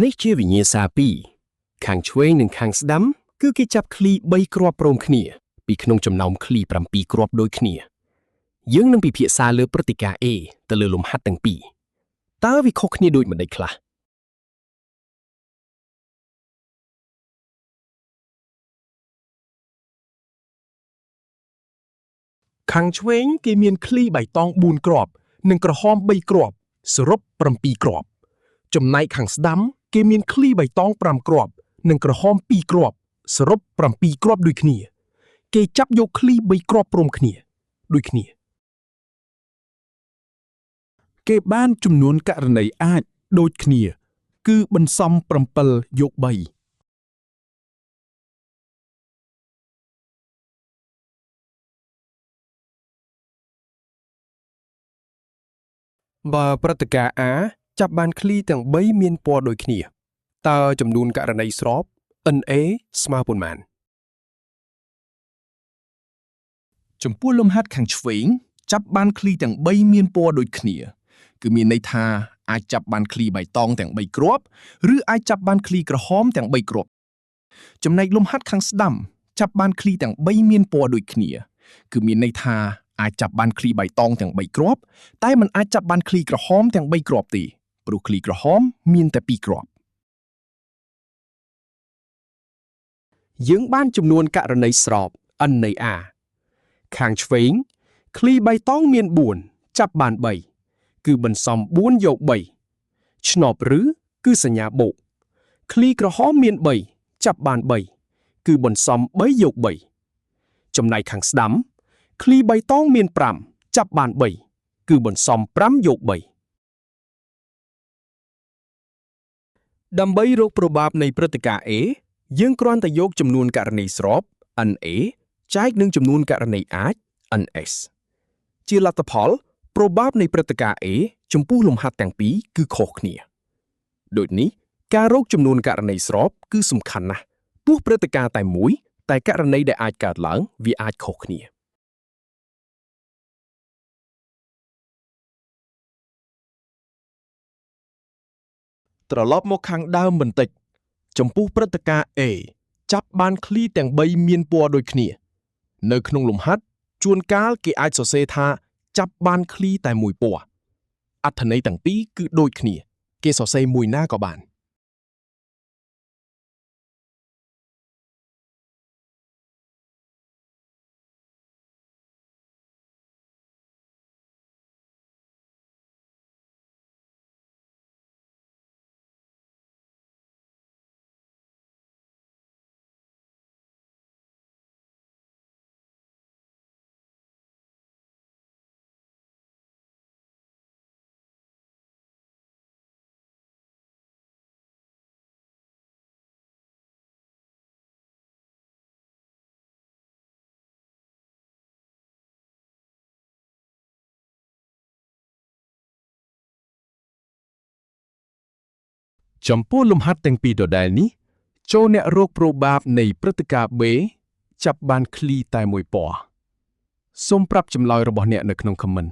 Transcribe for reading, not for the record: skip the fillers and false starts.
នេះជាវិញ្ញាសាពីរខាងឆ្វេងនិងខាងស្ដាំគឺគេចាប់ឃ្លី3គ្រាប់ព្រមគ្នាពីក្នុងចំណោមឃ្លី7គ្រាប់ដូចគ្នាយើងនឹងពិភាក្សាលើព្រឹត្តិការណ៍ A ទៅលើលំហាត់ទាំងពីរតើវាខុសគ្នាដូចម្តេចខ្លះខាងឆ្វេងគេមានឃ្លីបៃតង4គ្រាប់និងក្រហម3គ្រាប់សរុប7គ្រាប់ចំណែកខាងស្ដាំគេមានឃ្លីបៃតង5គ្រាប់និងក្រហម2គ្រាប់សរុប7គ្រាប់ដូចគ្នាគេចាប់យកឃ្លី3គ្រាប់ព្រមគ្នាដូចគ្នាគេបានចំនួនករណីអាចដូចគ្នាគឺបន្សំ7យក3បើព្រឹត្តិការណ៍ A ចាប់បានឃ្លីទាំង3មានពណ៌ដូចគ្នាតើចំនួនករណីស្រប NA ស្មើប៉ុន្មានចំពោះលំហាត់ខាងឆ្វេងចាប់បានឃ្លីទាំង3មានពណ៌ដូចគ្នាគឺមានន័យថាអាចចាប់បានឃ្លីបៃតងទាំង3គ្រាប់ឬអាចចាប់បានឃ្លីក្រហមទាំង3គ្រាប់ចំណែកលំហាត់ខាងស្ដាំចាប់បានឃ្លីទាំង3មានពណ៌ដូចគ្នាគឺមានន័យថាអាចចាប់បានឃ្លីបៃតងទាំង3គ្រាប់តែមិនអាចចាប់បានឃ្លីក្រហមទាំង3គ្រាប់ទេព្រោះឃ្លីក្រហមមានតែ2គ្រាប់យើងបានចំនួនករណីស្រប N នៃ A ខាងឆ្វេងឃ្លីបៃតងមាន4ចាប់បាន3គឺបន្សំ4យក3ឆ្នប់ឬគឺសញ្ញាបូកឃ្លីក្រហមមាន3ចាប់បាន3គឺបន្សំ3យក3ចំណែកខាងស្ដាំឃ្លីបៃតងមាន5ចាប់បាន3គឺបន្សំ5យក3ដើម្បីរកប្របាបនៃព្រឹត្តិការណ៍ A យើងគ្រាន់តែយកចំនួនករណីស្រប NA ចែកនឹងចំនួនករណីអាច NS ជាលទ្ធផលប្របាបនៃព្រឹត្តិការណ៍ A ចំពោះលំហាត់ទាំងពីរគឺខុសគ្នាដូចនេះការរកចំនួនករណីស្របគឺសំខាន់ណាស់ទោះព្រឹត្តិការណ៍តែមួយតែករណីដែលអាចកើតឡើងវាអាចខុសគ្នាត្រឡប់មកខាងដើមបន្តិចចំពោះព្រឹត្តិការណ៍ A ចាប់បានឃ្លីទាំង3មានពណ៌ដូចគ្នានៅក្នុងលំហាត់ជួនកាលគេអាចសរសេរថាចាប់បានឃ្លីតែមួយពណ៌អត្ថន័យទាំងពីរគឺដូចគ្នាគេសរសេរមួយណាក៏បានចំពោះលំហាត់ទាំងពីរដដែលនេះចូលអ្នករកប្របាបនៃព្រឹត្តិការណ៍ B ចាប់បានឃ្លីតែមួយពណ៌សូមប្រាប់ចម្លើយរបស់អ្នកនៅក្នុង comment